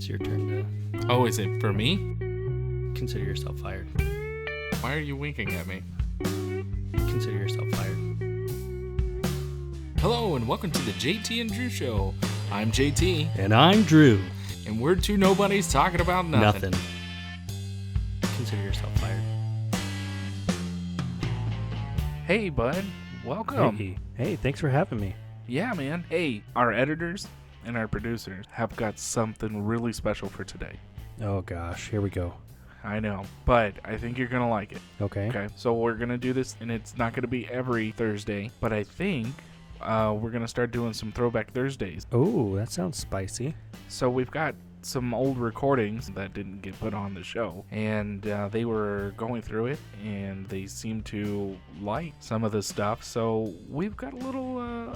your turn Oh, is it for me? to consider yourself fired. Why are you winking at me? Consider yourself fired. Hello, and welcome to the JT and Drew Show. I'm JT, And I'm Drew. and we're two nobodies talking about nothing. Consider yourself fired. Hey, bud. Welcome. Hey, thanks for having me. Yeah, man. Hey, our editors and our producers have got something really special for today. Oh gosh, here we go. I know, but I think you're going to like it. Okay. Okay, so we're going to do this, and it's not going to be every Thursday, but I think we're going to start doing some Throwback Thursdays. Oh, that sounds spicy. So we've got some old recordings that didn't get put on the show, and they were going through it, and they seemed to like some of the stuff. So we've got a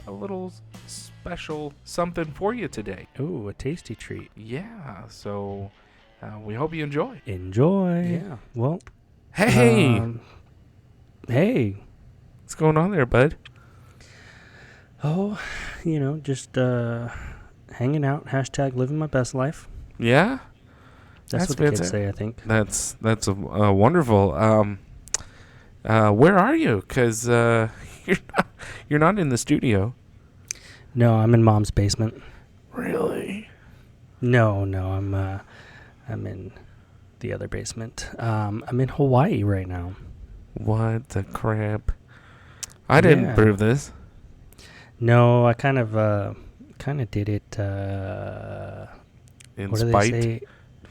little special something for you today. Ooh, a tasty treat. Yeah. So we hope you enjoy. Enjoy. Yeah. Well. Hey, Hey. what's going on there, bud? Oh, just hanging out. Hashtag living my best life. Yeah. That's what the kids say, I think. That's a wonderful. Where are you? Because you're not in the studio. No, I'm in Mom's basement. Really? No, I'm in the other basement. I'm in Hawaii right now. What the crap? I didn't Yeah. prove this. No, I kind of did it. In What do spite. they say?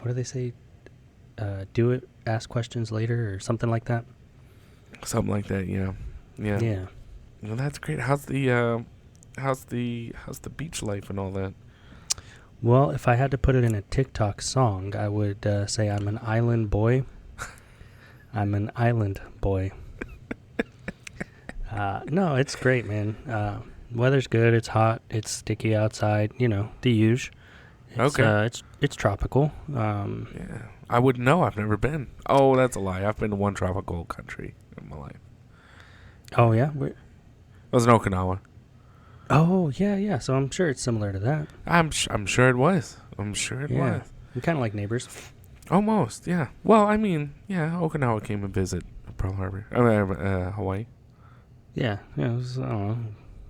What do they say? Do it. Ask questions later, or something like that. Something like that, yeah. Yeah. Well, that's great. How's the beach life and all that? Well, if I had to put it in a TikTok song, I would say I'm an island boy. I'm an island boy. No, it's great, man. Weather's good. It's hot. It's sticky outside. The usual. Okay. It's tropical. Yeah. I wouldn't know. I've never been. Oh, that's a lie. I've been to one tropical country in my life. Oh yeah. It was in Okinawa. Oh yeah. So I'm sure it's similar to that. I'm sure it was. I'm sure it Yeah. was. We kind of like neighbors. Almost, yeah. Well, I mean, yeah, Okinawa came and visit Pearl Harbor. Hawaii. Yeah. It was, I don't know,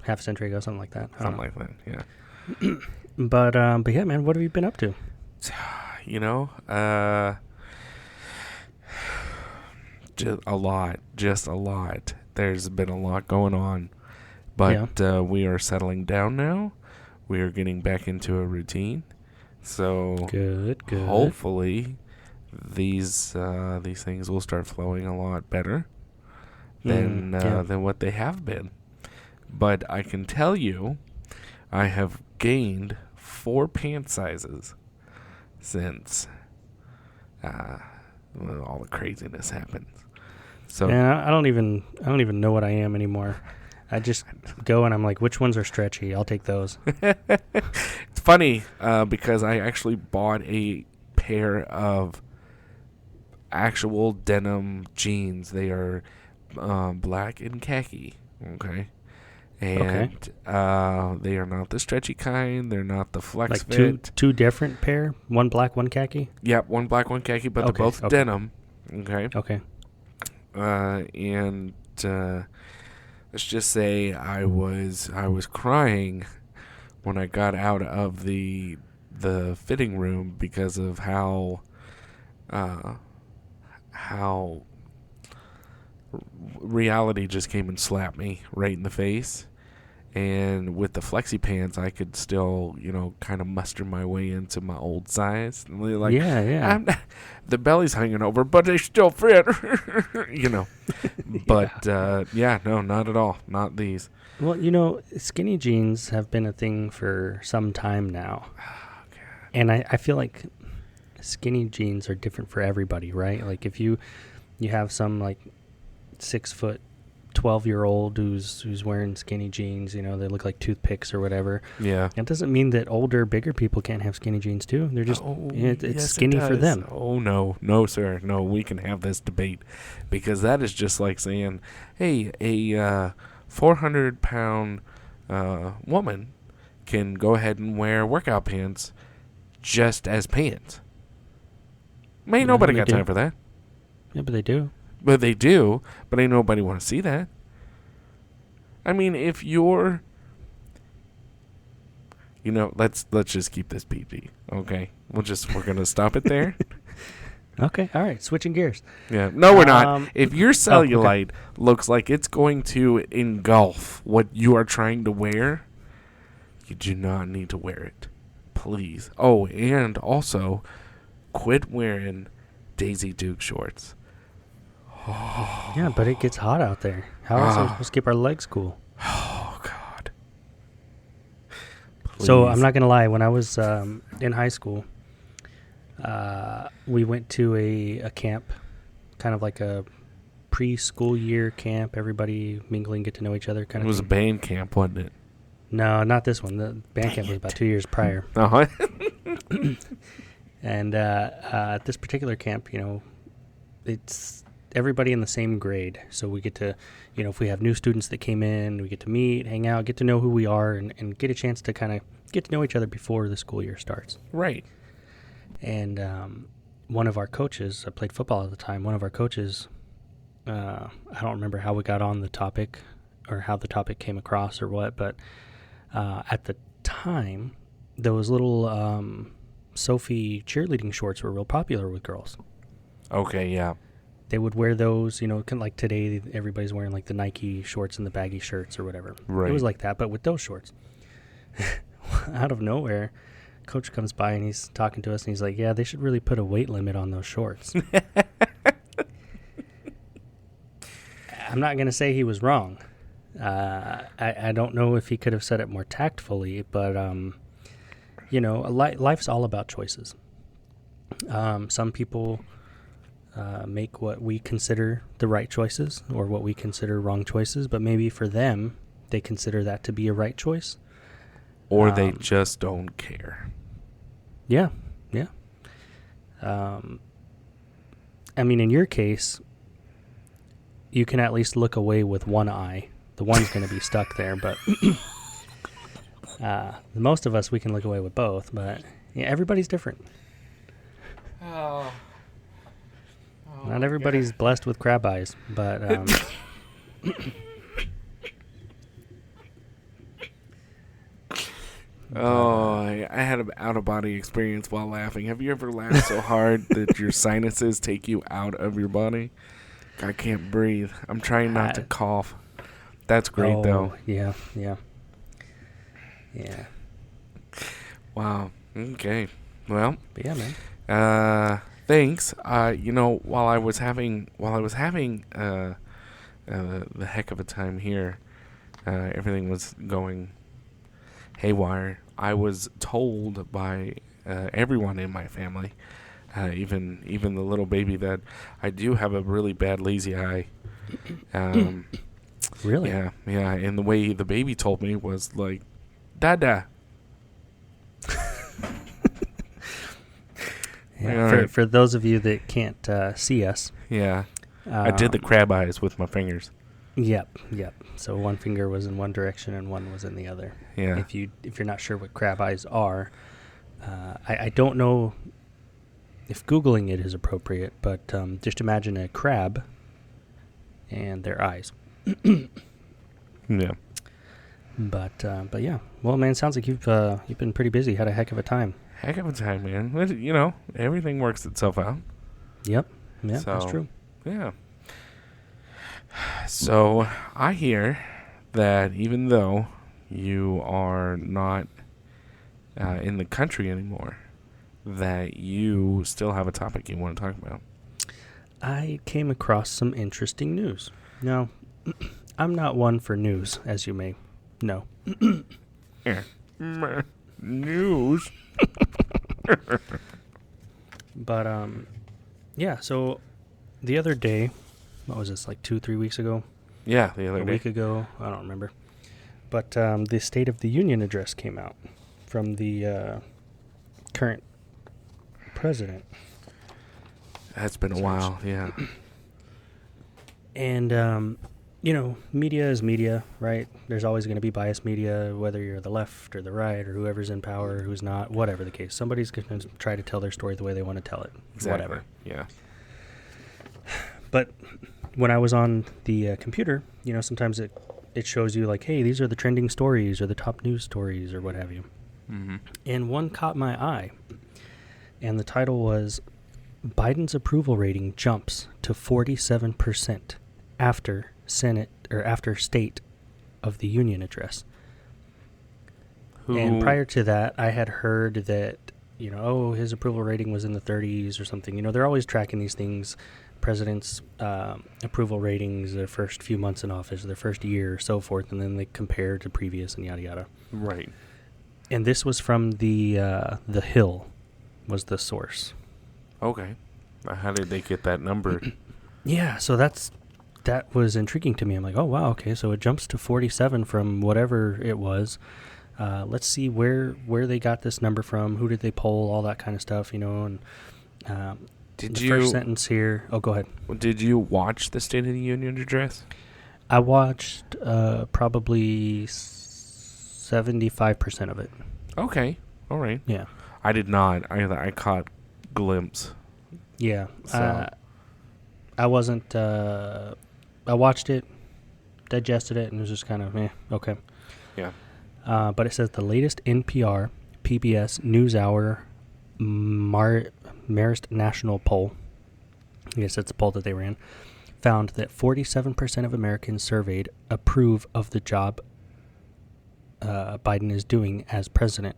half a century ago, something like that. I don't Something know. like that, yeah. But yeah, man, what have you been up to? Just a lot. There's been a lot going on. But we are settling down now. We are getting back into a routine. So Good. hopefully these things will start flowing a lot better than what they have been. But I can tell you, I have gained 4 pant sizes since all the craziness happens. So Yeah, I don't even know what I am anymore. I just go and I'm like, which ones are stretchy? I'll take those. it's funny because I actually bought a pair of actual denim jeans. They are black and khaki. Okay. And they are not the stretchy kind. They're not the flex Like fit. two different pair? One black, one khaki? Yep, one black, one khaki, but Okay, they're both okay. denim. Okay. Okay. And let's just say I was crying when I got out of the fitting room because of how reality just came and slapped me right in the face. And with the flexi pants, I could still, kind of muster my way into my old size. Like, yeah. The belly's hanging over, but they still fit, But, no, not at all. Not these. Well, skinny jeans have been a thing for some time now. Oh, God. And I feel like skinny jeans are different for everybody, right? Like if you have some like 6 foot 12-year-old who's wearing skinny jeans, they look like toothpicks or whatever. Yeah. It doesn't mean that older, bigger people can't have skinny jeans too. They're just it's yes, skinny for them. Oh no, sir, no. We can have this debate because that is just like saying, hey, a 400-pound woman can go ahead and wear workout pants just as pants. Ain't Yeah, nobody they got do. time for that. Yeah, but they do. But they do. But ain't nobody want to see that. I mean, if you're, let's just keep this PG. Okay, we're gonna stop it there. Okay, all right, switching gears. Yeah, no, we're not. Um, If your okay. cellulite looks like it's going to engulf what you are trying to wear, you do not need to wear it. Please. Oh, and also, quit wearing Daisy Duke shorts. Yeah, but it gets hot out there. How else are we supposed to keep our legs cool? Oh, God. So Please. I'm not gonna lie. When I was in high school, we went to a camp, kind of like a preschool year camp. Everybody mingling, get to know each other, kind It of. was a thing. band camp, wasn't it? No, not this one. The band camp was about 2 years prior. Uh-huh. And at this particular camp, it's everybody in the same grade. So we get to, if we have new students that came in, we get to meet, hang out, get to know who we are, and get a chance to kind of get to know each other before the school year starts. Right. And one of our coaches, I played football at the time, one of our coaches, I don't remember how we got on the topic or how the topic came across or what, but at the time, those little Sophie cheerleading shorts were real popular with girls. Okay, yeah. They would wear those, kind of like today, everybody's wearing like the Nike shorts and the baggy shirts or whatever. Right. It was like that, but with those shorts. Out of nowhere, coach comes by and he's talking to us and he's like, yeah, they should really put a weight limit on those shorts. I'm not going to say he was wrong. I don't know if he could have said it more tactfully, but, life's all about choices. Some people make what we consider the right choices or what we consider wrong choices, but maybe for them, they consider that to be a right choice. Or they just don't care. Yeah. I mean, in your case, you can at least look away with one eye. The one's going to be stuck there, but most of us, we can look away with both, but yeah, everybody's different. Not everybody's blessed with crab eyes, but I had an out-of-body experience while laughing. Have you ever laughed so hard that your sinuses take you out of your body? I can't breathe. I'm trying not to cough. That's great, though. Yeah. Wow. Okay. Well. But yeah, man. Thanks. While I was having the heck of a time here, everything was going haywire. I was told by everyone in my family, even the little baby, that I do have a really bad lazy eye. Really? Yeah. And the way the baby told me was like, "Dada." Yeah, for those of you that can't see us. Yeah. I did the crab eyes with my fingers. Yep. So one finger was in one direction and one was in the other. Yeah. If you're not sure what crab eyes are, I don't know if Googling it is appropriate, but just imagine a crab and their eyes. Yeah. But yeah. Well, man, sounds like you've been pretty busy. Had a heck of a time. Heck of a time, man. But, everything works itself out. Yep. Yeah, So, that's true. Yeah. So, I hear that even though you are not in the country anymore, that you still have a topic you want to talk about. I came across some interesting news. Now, I'm not one for news, as you may know. News. But, yeah, so the other day, what was this, like 2-3 weeks ago? Yeah, the other A day. week ago? I don't remember. But the State of the Union address came out from the current president. That's been a while, yeah. And media is media, right? There's always going to be biased media, whether you're the left or the right or whoever's in power, who's not, whatever the case. Somebody's going to try to tell their story the way they want to tell it. Exactly. Whatever. Yeah. But when I was on the computer, sometimes it shows you like, hey, these are the trending stories or the top news stories or what have you. Mm-hmm. And one caught my eye. And the title was Biden's approval rating jumps to 47% after State of the Union address. And prior to that, I had heard that, his approval rating was in the 30s or something. They're always tracking these things. President's approval ratings, their first few months in office, their first year, so forth, and then they compare to previous and yada yada. Right. And this was from the Hill, was the source. Okay. How did they get that number? Yeah, so that was intriguing to me. I'm like, oh wow, okay, so it jumps to 47 from whatever it was. Let's see where they got this number from. Who did they poll? All that kind of stuff, and. First sentence here. Oh, go ahead. Did you watch the State of the Union address? I watched probably 75% of it. Okay. All right. Yeah. I did not. I caught glimpse. Yeah. So. I wasn't. I watched it, digested it, and it was just kind of okay. Yeah. But it says the latest NPR, PBS NewsHour, Marist National poll, I guess that's the poll that they ran, found that 47% of Americans surveyed approve of the job Biden is doing as president,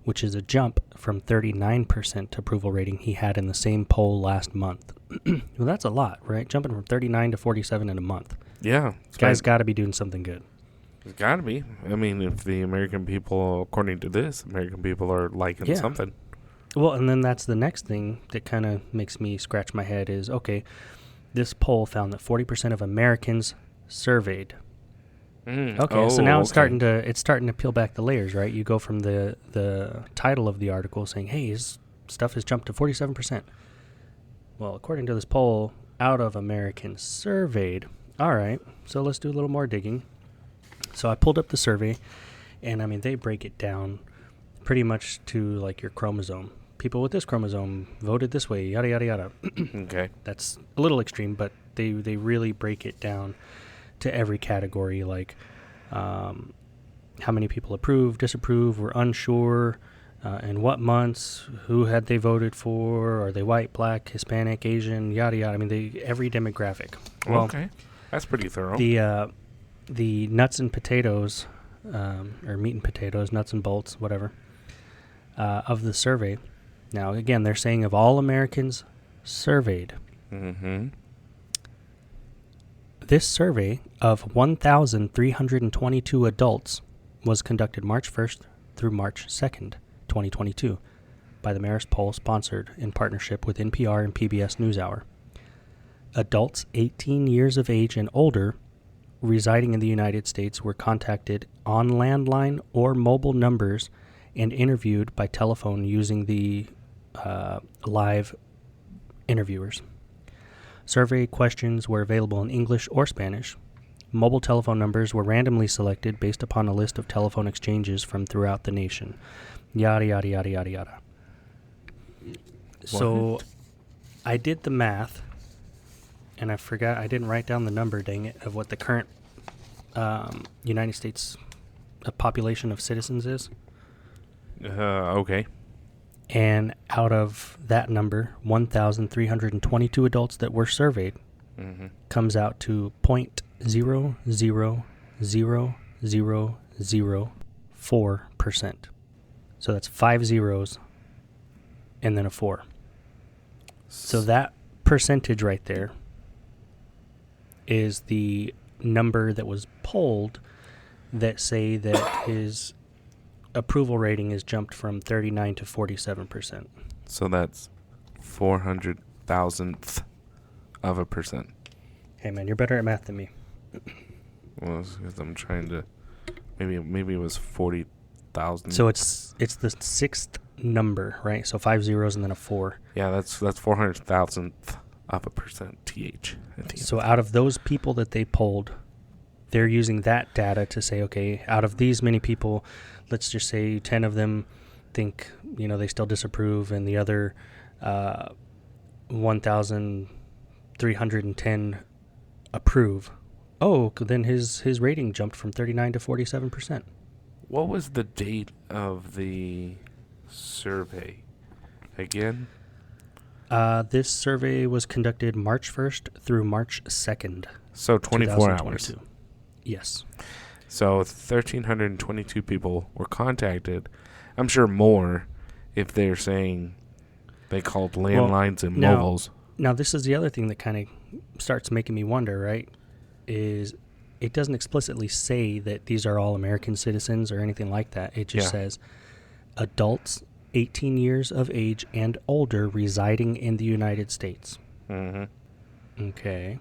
which is a jump from 39% approval rating he had in the same poll last month. Well, that's a lot, right? Jumping from 39 to 47 in a month. Yeah. This guy's got to be doing something good. It's got to be. I mean, if the American people, according to this, American people are liking something. Well, and then that's the next thing that kind of makes me scratch my head is, okay, this poll found that 40% of Americans surveyed. Okay, so now it's starting to peel back the layers, right? You go from the title of the article saying, hey, his stuff has jumped to 47%. Well, according to this poll, out of Americans surveyed. All right, so let's do a little more digging. So I pulled up the survey, and I mean, they break it down pretty much to like your chromosome. People with this chromosome voted this way, yada, yada, yada. Okay. That's a little extreme, but they really break it down to every category, like how many people approve, disapprove, were unsure, in what months, who had they voted for, are they white, black, Hispanic, Asian, yada, yada. I mean, every demographic. Well, okay. That's pretty thorough. The nuts and potatoes, or meat and potatoes, nuts and bolts, whatever, of the survey. Now, again, they're saying of all Americans surveyed. Mm-hmm. This survey of 1,322 adults was conducted March 1st through March 2nd, 2022, by the Marist poll sponsored in partnership with NPR and PBS NewsHour. Adults 18 years of age and older residing in the United States were contacted on landline or mobile numbers and interviewed by telephone using the live interviewers. Survey questions were available in English or Spanish. Mobile telephone numbers were randomly selected based upon a list of telephone exchanges from throughout the nation. Yada, yada, yada, yada, yada. So I did the math, and I forgot, I didn't write down the number, dang it, of what the current United States population of citizens is. Okay. And out of that number, 1,322 adults that were surveyed comes out to 0.00004%. So that's 5 zeros and then a 4. So that percentage right there is the number that was polled that say that his approval rating has jumped from 39 to 47%. So that's 400,000th of a percent. Hey man, you're better at math than me. Well, because I'm trying to, maybe it was 40,000. So it's the sixth number, right? So 5 zeros and then a 4. Yeah, that's 400,000th of a percent. TH. So out of those people that they polled, they're using that data to say, okay, out of these many people, let's just say 10 of them think, they still disapprove, and the other 1,310 approve. Oh, then his rating jumped from 39 to 47%. What was the date of the survey again? This survey was conducted March 1st through March 2nd. So 24 hours. Yes. So 1,322 people were contacted. I'm sure more if they're saying they called landlines and mobiles. Now, this is the other thing that kind of starts making me wonder, right? Is it doesn't explicitly say that these are all American citizens or anything like that. It just says adults 18 years of age and older residing in the United States. Mm-hmm. Okay.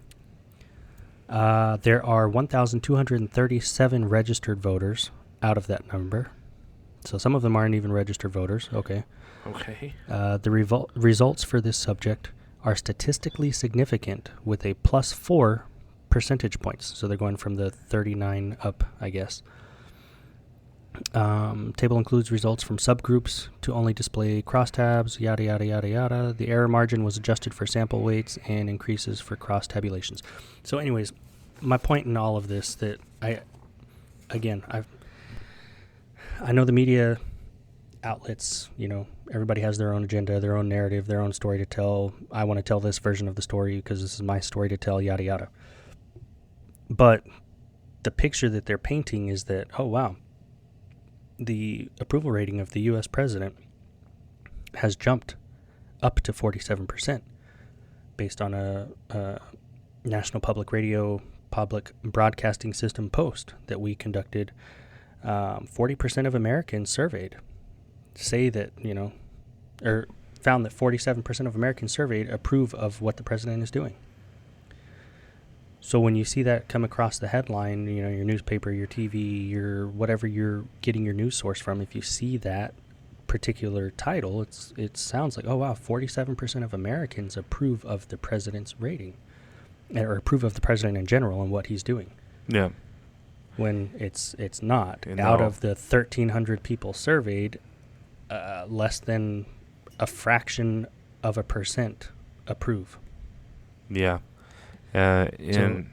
There are 1,237 registered voters out of that number. So some of them aren't even registered voters. Okay. Okay. The results for this subject are statistically significant with a plus 4 percentage points. So they're going from the 39 up, I guess. Table includes results from subgroups to only display crosstabs, yada, yada, yada, yada. The error margin was adjusted for sample weights and increases for cross-tabulations. So anyways, my point in all of this that I know the media outlets, everybody has their own agenda, their own narrative, their own story to tell. I want to tell this version of the story because this is my story to tell, yada, yada. But the picture that they're painting is that, oh, wow, the approval rating of the U.S. president has jumped up to 47% based on a National Public Radio Public Broadcasting System post that we conducted. 40% of Americans surveyed say that, or found that 47% of Americans surveyed approve of what the president is doing. So when you see that come across the headline, your newspaper, your TV, your whatever you're getting your news source from, if you see that particular title, it sounds like, oh wow, 47% of Americans approve of the president's rating, or approve of the president in general and what he's doing. Yeah. When it's not. Out of the 1,300 people surveyed, less than a fraction of a percent approve. Yeah. So,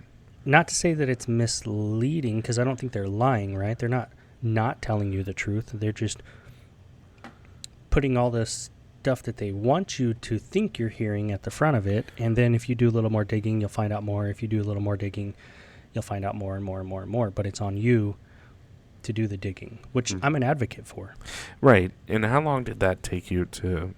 not to say that it's misleading, because I don't think they're lying, right? They're not telling you the truth. They're just putting all this stuff that they want you to think you're hearing at the front of it, and then if you do a little more digging, you'll find out more. If you do a little more digging, you'll find out more and more and more and more. But it's on you to do the digging, which I'm an advocate for. Right. And how long did that take you to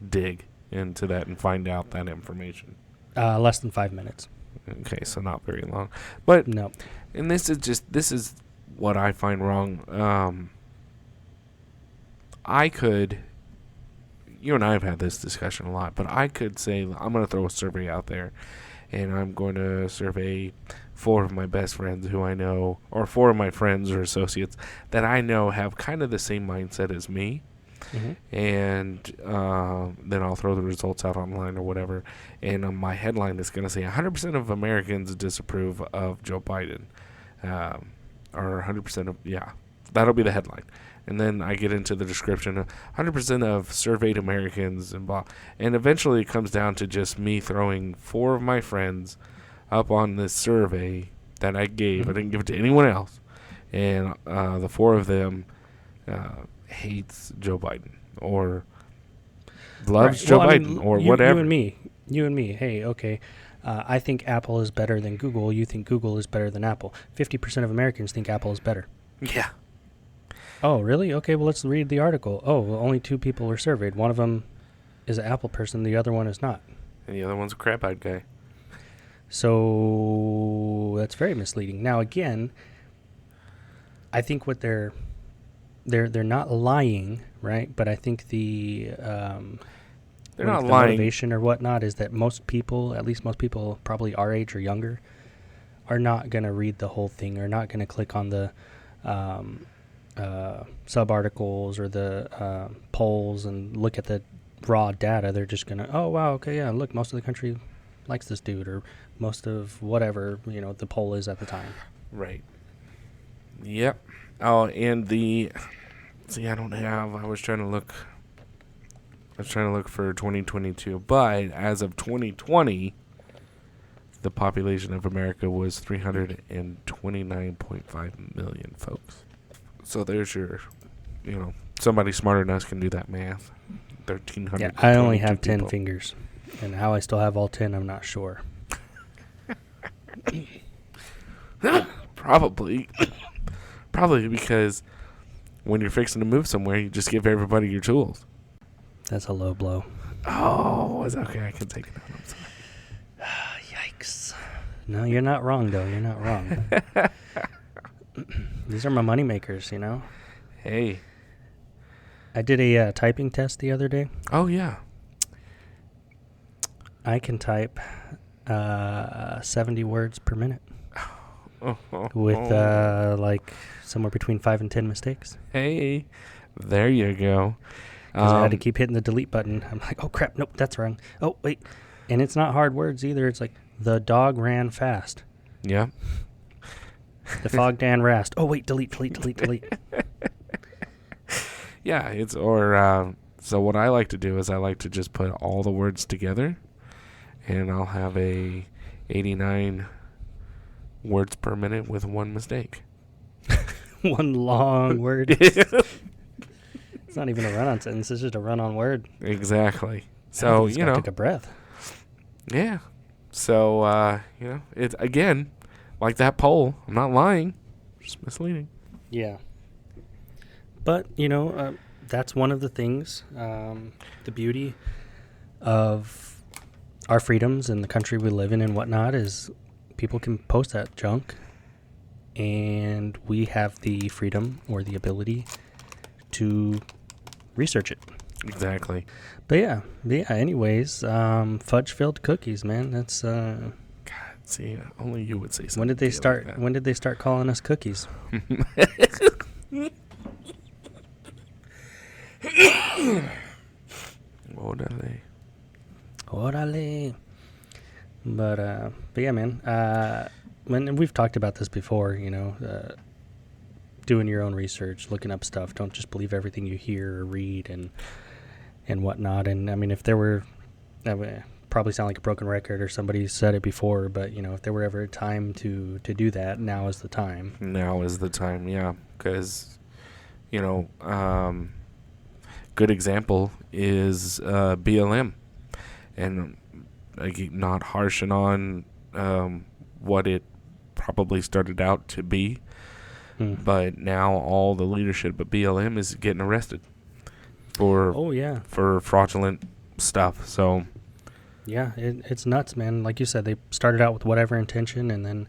dig into that and find out that information? Less than 5 minutes. Okay, so not very long. But no. And this is what I find wrong. You and I have had this discussion a lot, but I could say, I'm going to throw a survey out there, and I'm going to survey 4 of my best friends who I know, or 4 of my friends or associates that I know have kind of the same mindset as me. Mm-hmm. And then I'll throw the results out online or whatever. And my headline is going to say 100% of Americans disapprove of Joe Biden. Or 100% of, that'll be the headline. And then I get into the description, 100% of surveyed Americans and blah. And eventually it comes down to just me throwing 4 of my friends up on this survey that I gave. Mm-hmm. I didn't give it to anyone else. And the 4 of them hates Joe Biden or loves Joe Biden or whatever. You and me. Hey, okay. I think Apple is better than Google. You think Google is better than Apple. 50% of Americans think Apple is better. Yeah. Oh, really? Okay, well, let's read the article. Oh, well, only 2 people were surveyed. One of them is an Apple person. The other one is not. And the other one's a crap-eyed guy. So that's very misleading. Now, again, I think what they're not lying, right? But I think the they're not lying. Motivation or whatnot is that most people, at least most people probably our age or younger, are not going to read the whole thing, or not going to click on the sub-articles or the polls and look at the raw data. They're just going to, oh, wow, okay, yeah, look, most of the country likes this dude, or most of whatever, the poll is at the time. Right. Yep. Oh, and see, I don't have. I was trying to look for 2022, but as of 2020, the population of America was 329.5 million folks. So there's your, somebody smarter than us can do that math. 1,300. Yeah, I only have 10 fingers, and how I still have all 10, I'm not sure. Probably because when you're fixing to move somewhere, you just give everybody your tools. That's a low blow. Oh, it's okay. I can take it out. I'm sorry. Yikes. No, you're not wrong, though. You're not wrong. These are my money makers, Hey. I did a typing test the other day. Oh, yeah. I can type 70 words per minute with like somewhere between 5 and 10 mistakes. Hey, there you go. Because I had to keep hitting the delete button. I'm like, oh, crap. Nope, that's wrong. Oh, wait. And it's not hard words either. It's like, the dog ran fast. Yeah. The fog Dan rast. Oh, wait, delete. Yeah, so what I like to do is I like to just put all the words together, and I'll have a 89 words per minute with one mistake. One long word. It's not even a run-on sentence. It's just a run-on word. Exactly. So, Take a breath. Yeah. So, it's, again, like that poll. I'm not lying. Just misleading. Yeah. But, that's one of the things, the beauty of our freedoms and the country we live in and whatnot is people can post that junk, and we have the freedom or the ability to research it. Exactly. But yeah, anyways, fudge-filled cookies, man. That's, God, see, only you would say something. When did they start calling us cookies? Orale. But yeah, man. When we've talked about this before, doing your own research, looking up stuff. Don't just believe everything you hear or read and whatnot. And I mean, if there were, that would probably sound like a broken record or somebody said it before, but if there were ever a time to do that, now is the time. Now is the time, yeah. Because, good example is BLM. And not harshing on what it probably started out to be, but now all the leadership of BLM is getting arrested for fraudulent stuff. So yeah, it's nuts, man. Like you said, they started out with whatever intention, and then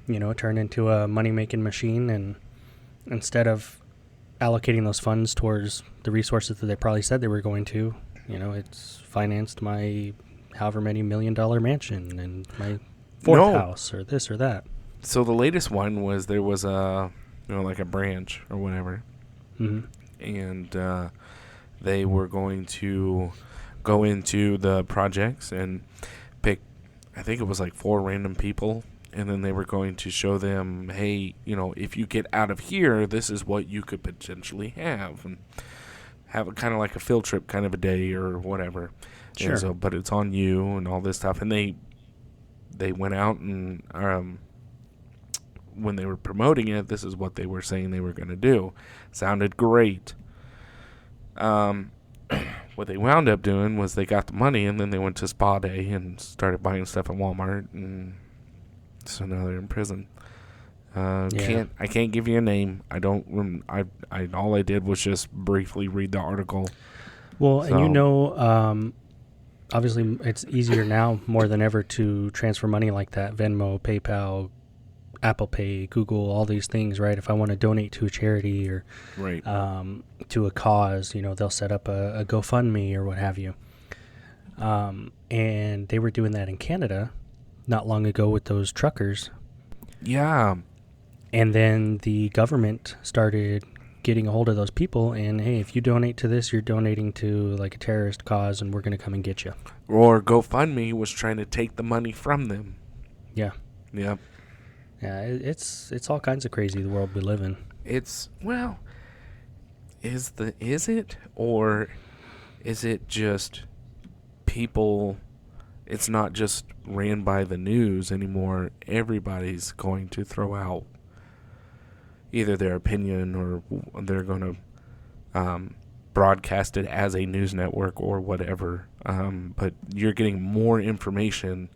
it turned into a money-making machine, and instead of allocating those funds towards the resources that they probably said they were going to, it's financed my however many $1 million mansion and my fourth house or this or that. So the latest one was there was like a branch or whatever, and they were going to go into the projects and pick, I think it was like 4 random people, and then they were going to show them, hey, if you get out of here, this is what you could potentially have, and have a kind of like a field trip kind of a day or whatever. Sure. And so, but it's on you and all this stuff. And they went out and when they were promoting it, this is what they were saying they were going to do. Sounded great. What they wound up doing was they got the money, and then they went to Spa Day and started buying stuff at Walmart, and so now they're in prison. I can't give you a name. I don't. I all I did was just briefly read the article. Well, so. And obviously it's easier now more than ever to transfer money like that. Venmo, PayPal, Apple Pay, Google, all these things, right? If I want to donate to a charity or to a cause, they'll set up a GoFundMe or what have you. And they were doing that in Canada not long ago with those truckers. Yeah. And then the government started getting a hold of those people, and hey, if you donate to this, you're donating to like a terrorist cause, and we're going to come and get you. Or GoFundMe was trying to take the money from them. Yeah. Yep. Yeah, it's all kinds of crazy, the world we live in. It's, well, is it, or is it just people? It's not just ran by the news anymore. Everybody's going to throw out either their opinion, or they're going to broadcast it as a news network or whatever. But you're getting more information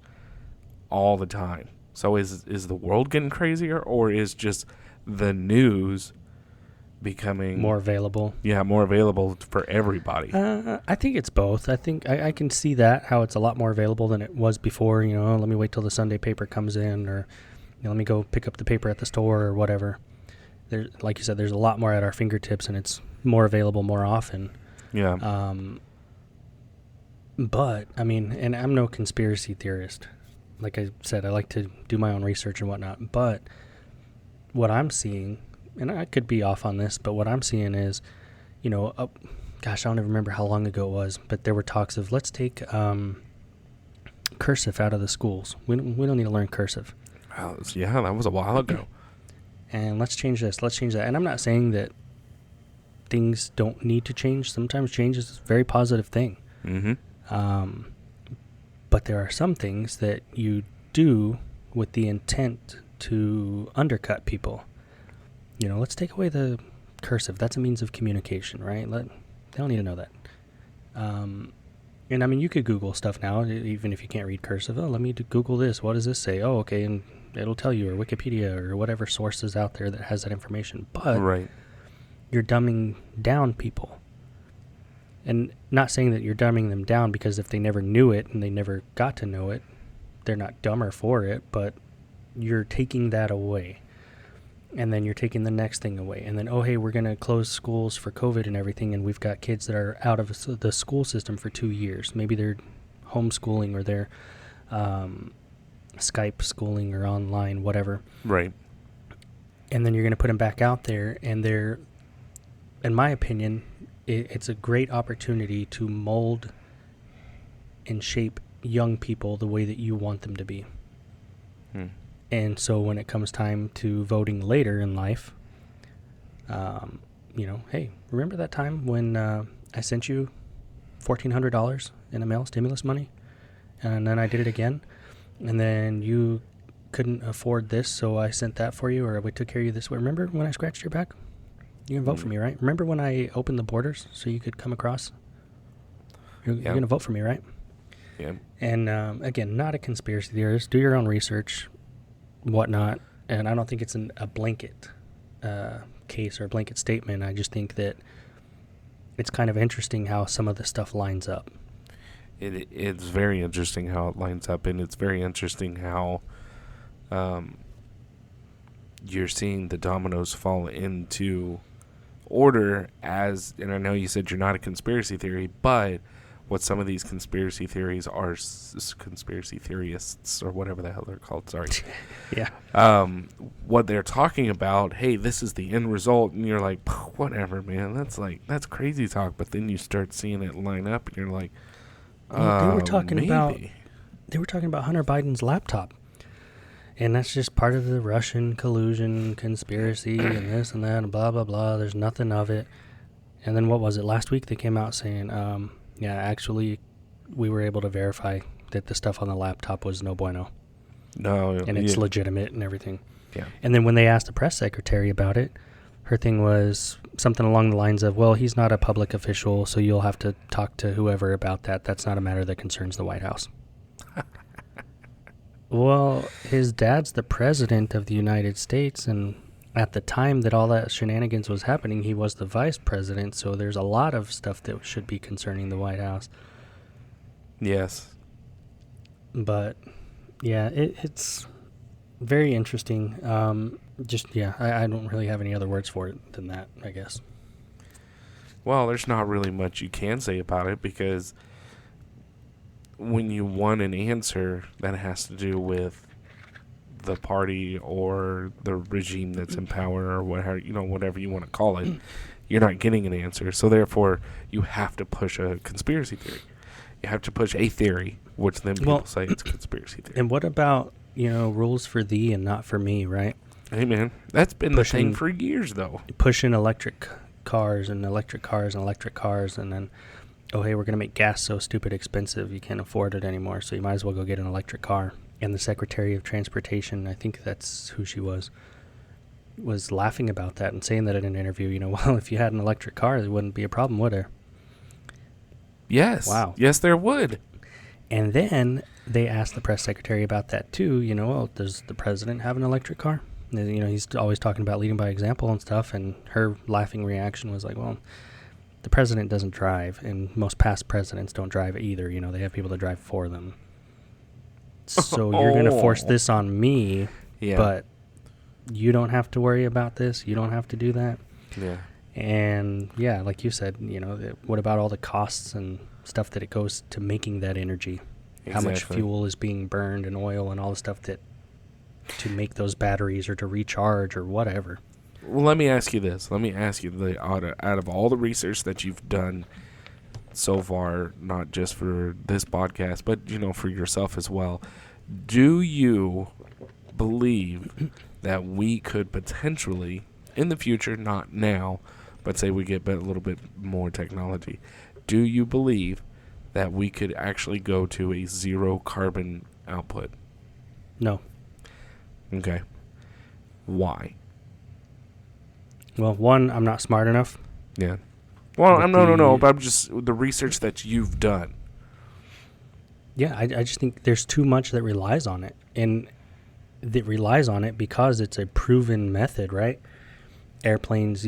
all the time. So is the world getting crazier, or is just the news becoming More available. Yeah, more available for everybody. I think it's both. I think I can see that, how it's a lot more available than it was before. Let me wait till the Sunday paper comes in, or let me go pick up the paper at the store or whatever. There's, like you said, there's a lot more at our fingertips, and it's more available more often. Yeah. But I mean, and I'm no conspiracy theorist. Like I said, I like to do my own research and whatnot. But what I'm seeing, and I could be off on this, but what I'm seeing is, gosh, I don't even remember how long ago it was, but there were talks of, let's take cursive out of the schools. We don't need to learn cursive. Yeah, that was a while ago. And let's change this, let's change that. And I'm not saying that things don't need to change. Sometimes change is a very positive thing. Mm-hmm. But there are some things that you do with the intent to undercut people. Let's take away the cursive. That's a means of communication, right? They don't need to know that. And I mean, you could Google stuff now, even if you can't read cursive. Oh, let me Google this. What does this say? Oh, okay, and it'll tell you, or Wikipedia, or whatever source is out there that has that information. But Right. You're dumbing down people. And not saying that you're dumbing them down, because if they never knew it and they never got to know it, they're not dumber for it, but you're taking that away. And then you're taking the next thing away. And then, oh, hey, we're going to close schools for COVID and everything, and we've got kids that are out of the school system for 2 years. Maybe they're homeschooling, or they're Skype schooling, or online, whatever. Right. And then you're going to put them back out there, and they're, in my opinion, it's a great opportunity to mold and shape young people the way that you want them to be. And so when it comes time to voting later in life, hey, remember that time when I sent you $1,400 in the mail, stimulus money? And then I did it again. And then you couldn't afford this, so I sent that for you, or we took care of you this way. Remember when I scratched your back? You can vote for me, right? Remember when I opened the borders so you could come across? You're going to vote for me, right? Yeah. And again, not a conspiracy theorist. Do your own research, whatnot. And I don't think it's a blanket case or a blanket statement. I just think that it's kind of interesting how some of the stuff lines up. It's very interesting how it lines up, and it's very interesting how you're seeing the dominoes fall into order as, and I know you said you're not a conspiracy theory, but what some of these conspiracy theories are, conspiracy theorists, or whatever the hell they're called, sorry. Yeah. What they're talking about, hey, this is the end result, and you're like, whatever, man, that's crazy talk. But then you start seeing it line up, and you're like, well, they were talking maybe. about Hunter Biden's laptop. And that's just part of the Russian collusion conspiracy and this and that and blah, blah, blah. There's nothing of it. And then what was it? Last week they came out saying, actually, we were able to verify that the stuff on the laptop was no bueno. No. And it's legitimate and everything. Yeah. And then when they asked the press secretary about it, her thing was something along the lines of, well, he's not a public official, so you'll have to talk to whoever about that. That's not a matter that concerns the White House. Well, his dad's the president of the United States, and at the time that all that shenanigans was happening, he was the vice president, so there's a lot of stuff that should be concerning the White House. Yes. But, yeah, it's very interesting. I don't really have any other words for it than that, I guess. Well, there's not really much you can say about it, because when you want an answer that has to do with the party or the regime that's in power, or whatever you want to call it, you're not getting an answer. So therefore, you have to push a conspiracy theory. You have to push a theory, which then people say it's a conspiracy theory. And what about, rules for thee and not for me, right? Hey, man, that's been the thing Pushing- for years, though. Pushing electric cars and electric cars and electric cars, and then, oh, hey, we're going to make gas so stupid expensive you can't afford it anymore, so you might as well go get an electric car. And the Secretary of Transportation, I think that's who she was laughing about that and saying that in an interview, well, if you had an electric car, it wouldn't be a problem, would there? Yes. Wow. Yes, there would. And then they asked the press secretary about that too. Well, does the president have an electric car? He's always talking about leading by example and stuff. And her laughing reaction was like, well, the president doesn't drive, and most past presidents don't drive either. They have people to drive for them. So you're going to force this on me, Yeah. but you don't have to worry about this. You don't have to do that. Yeah. And yeah, like you said, what about all the costs and stuff that it goes to making that energy? How much Exactly. fuel is being burned and oil and all the stuff that to make those batteries or to recharge or whatever. Well, let me ask you this. Let me ask you, out of all the research that you've done so far, not just for this podcast, but, for yourself as well, do you believe that we could potentially, in the future, not now, but say we get a little bit more technology, do you believe that we could actually go to a zero carbon output? No. Okay. Why? Well, one, I'm not smart enough. Yeah. Well, With no, the- but I'm just the research that you've done. Yeah, I just think there's too much that relies on it. And that relies on it because it's a proven method, right? Airplanes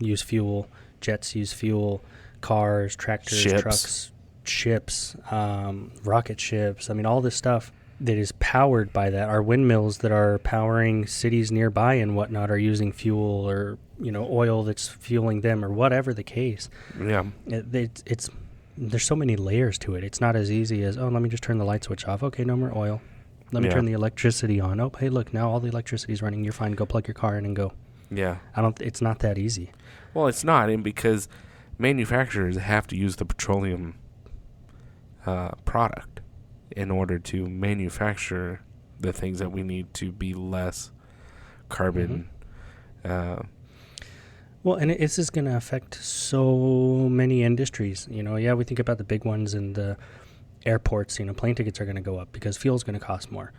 use fuel, jets use fuel, cars, tractors, Ships. trucks, ships, rocket ships. I mean, all this stuff that is powered by that. Our windmills that are powering cities nearby and whatnot are using fuel or, oil that's fueling them or whatever the case. Yeah. It's there's so many layers to it. It's not as easy as, let me just turn the light switch off. Okay, no more oil. Let me Yeah. turn the electricity on. Oh, hey, look, now all the electricity's running. You're fine. Go plug your car in and go. Yeah. It's not that easy. Well, it's not, and because manufacturers have to use the petroleum product in order to manufacture the things that we need to be less carbon. Well, and this is going to affect so many industries. Yeah, we think about the big ones and the airports. Plane tickets are going to go up because fuel's going to cost more.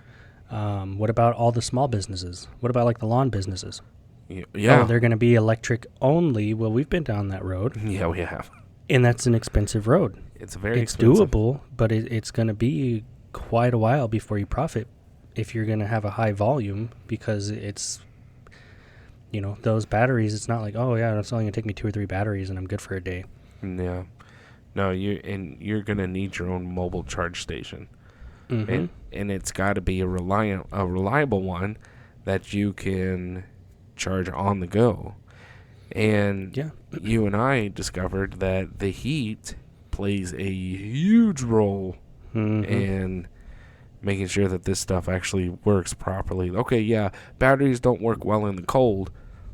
What about all the small businesses? What about like the lawn businesses? Yeah. Oh, they're going to be electric only. Well, we've been down that road, Yeah, we have. and that's an expensive road. It's very It's expensive. doable, but it's going to be quite a while before you profit if you're going to have a high volume because it's, those batteries, it's not like, oh, yeah, it's only going to take me 2 or 3 batteries and I'm good for a day. Yeah. No, you're gonna need your own mobile charge station, Mm-hmm. and it's got to be a reliable one that you can charge on the go. And Yeah. you and I discovered that the heat plays a huge role Mm-hmm. in making sure that this stuff actually works properly. Okay, yeah, batteries don't work well in the cold,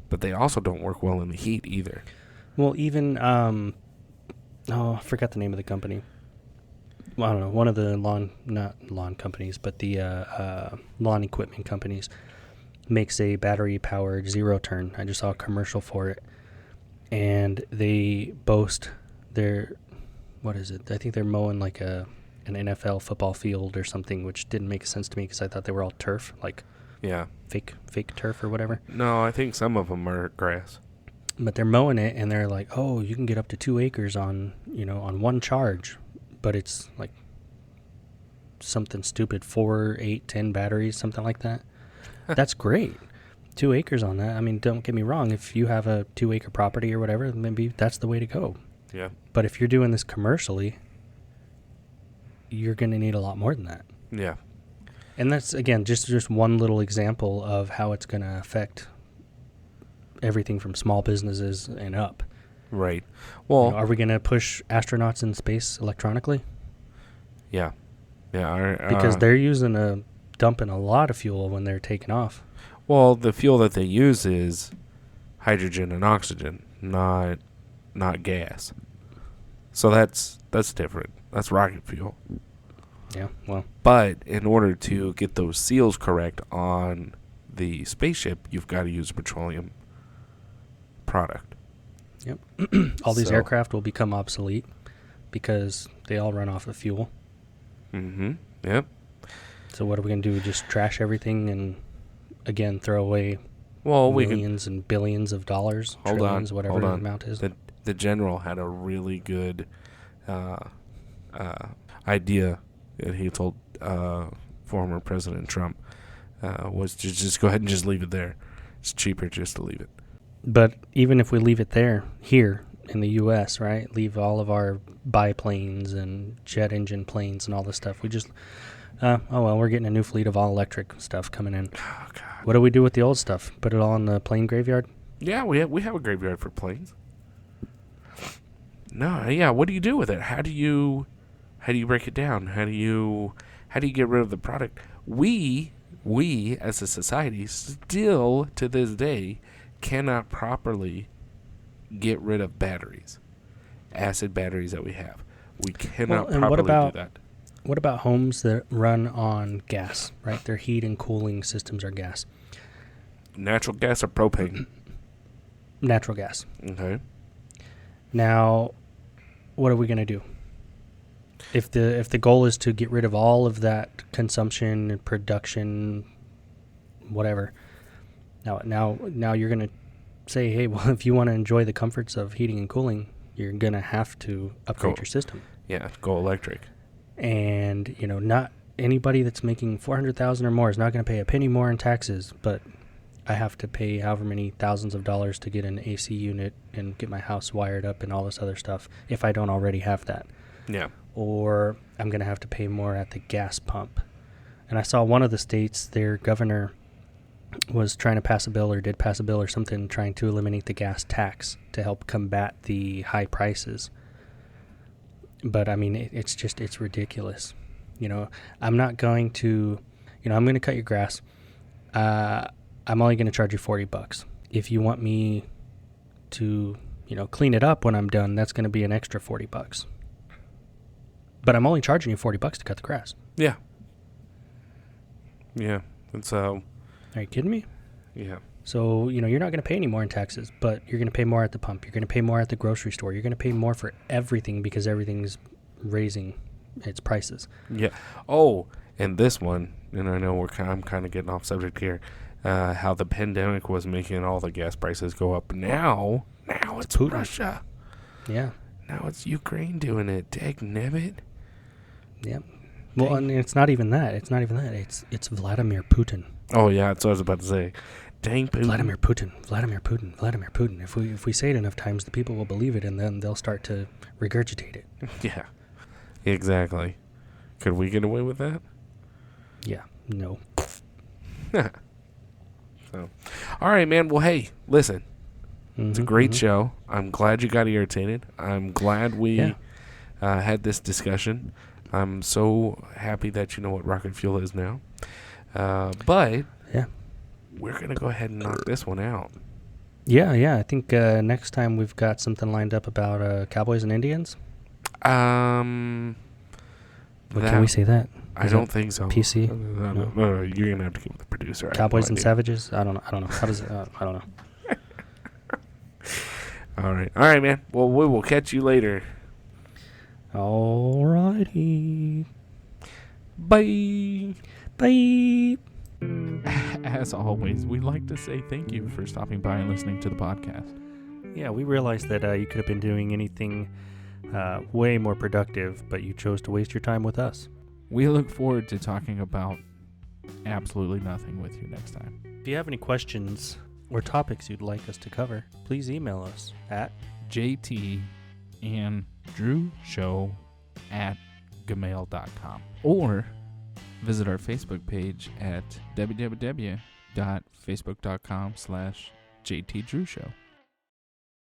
but they also don't work well in the heat either. Well, even, I forgot the name of the company. Well, I don't know, one of the not lawn companies, but the lawn equipment companies makes a battery-powered zero-turn. I just saw a commercial for it. And they boast what is it? I think they're mowing like an NFL football field or something, which didn't make sense to me because I thought they were all turf, like Yeah. fake turf or whatever. No, I think some of them are grass. But they're mowing it, and they're like, oh, you can get up to 2 acres on one charge. But it's like something stupid, 4, 8, 10 batteries, something like that. That's great. 2 acres on that. I mean, don't get me wrong. If you have a 2-acre property or whatever, maybe that's the way to go. Yeah. But if you're doing this commercially, you're going to need a lot more than that. Yeah. And that's, again, just one little example of how it's going to affect everything from small businesses and up. Right. Well, Are we going to push astronauts in space electronically? yeah. Yeah. Because they're dumping a lot of fuel when they're taking off. Well, the fuel that they use is hydrogen and oxygen, not gas. So that's different. That's rocket fuel. Yeah, well, But in order to get those seals correct on the spaceship, you've got to use a petroleum product. yep. All these So- aircraft will become obsolete because they all run off of fuel. Mm-hmm. Yep. So what are we going to do? Just trash everything and, again, throw away Well, we can. millions and billions of dollars, Hold on, trillions, whatever hold the on. amount is? The general had a really good idea that he told former President Trump was to just go ahead and just leave it there. It's cheaper just to leave it. But even if we leave it there, here in the U.S., right, leave all of our biplanes and jet engine planes and all this stuff, we just, we're getting a new fleet of all-electric stuff coming in. Oh, God. What do we do with the old stuff? Put it all in the plane graveyard? Yeah, we have a graveyard for planes. No, yeah. What do you do with it? How do you break it down? How do you get rid of the product? We as a society still to this day cannot properly get rid of batteries, acid batteries that we have. We cannot Well, and what properly about- do that. What about homes that run on gas, right? Their heat and cooling systems are gas. Natural gas or propane? Natural gas. Okay. Now, what are we going to do? If the goal is to get rid of all of that consumption and production, whatever, now you're going to say, hey, well, if you want to enjoy the comforts of heating and cooling, you're going to have to upgrade Go. your system. Yeah, go electric. And, not anybody that's making $400,000 or more is not going to pay a penny more in taxes, but I have to pay however many thousands of dollars to get an AC unit and get my house wired up and all this other stuff if I don't already have that. Yeah. Or I'm going to have to pay more at the gas pump. And I saw one of the states, their governor was trying to pass a bill or did pass a bill or something trying to eliminate the gas tax to help combat the high prices. But, I mean, it's ridiculous. I'm not going to, I'm going to cut your grass. I'm only going to charge you $40. If you want me to, clean it up when I'm done, that's going to be an extra $40. But I'm only charging you $40 to cut the grass. Yeah. Yeah. And so. Are you kidding me? Yeah. So, you're not going to pay any more in taxes, but you're going to pay more at the pump. You're going to pay more at the grocery store. You're going to pay more for everything because everything's raising its prices. Yeah. Oh, and this one, and I know I'm kind of getting off subject here. How the pandemic was making all the gas prices go up. Now it's Putin. Russia. Yeah. Now it's Ukraine doing it. Dagnabbit. Yeah. Well, and it's not even that. It's It's Vladimir Putin. Oh yeah, that's what I was about to say. Dang Putin. Vladimir Putin. If we say it enough times, the people will believe it, and then they'll start to regurgitate it. Yeah. Exactly. Could we get away with that? Yeah. No. So, all right, man. Well, hey, listen. It's a great Mhm. show. I'm glad you got irritated. I'm glad we had this discussion. I'm so happy that you know what rocket fuel is now. But Yeah. we're going to go ahead and knock this one out. Yeah. I think next time we've got something lined up about Cowboys and Indians. Can Can we say that? I Is don't that think so. PC? No, you're going to have to get with the producer. I have Cowboys no and idea. Savages? I don't know. How does it? I don't know. All right, man. Well, we will catch you later. Alrighty. Bye. Bye. As always, we'd like to say thank you for stopping by and listening to the podcast. Yeah, we realized that you could have been doing anything way more productive, but you chose to waste your time with us. We look forward to talking about absolutely nothing with you next time. If you have any questions or topics you'd like us to cover, please email us at jtandrewshow@gmail.com or visit our Facebook page at www.facebook.com/jtdrewshow.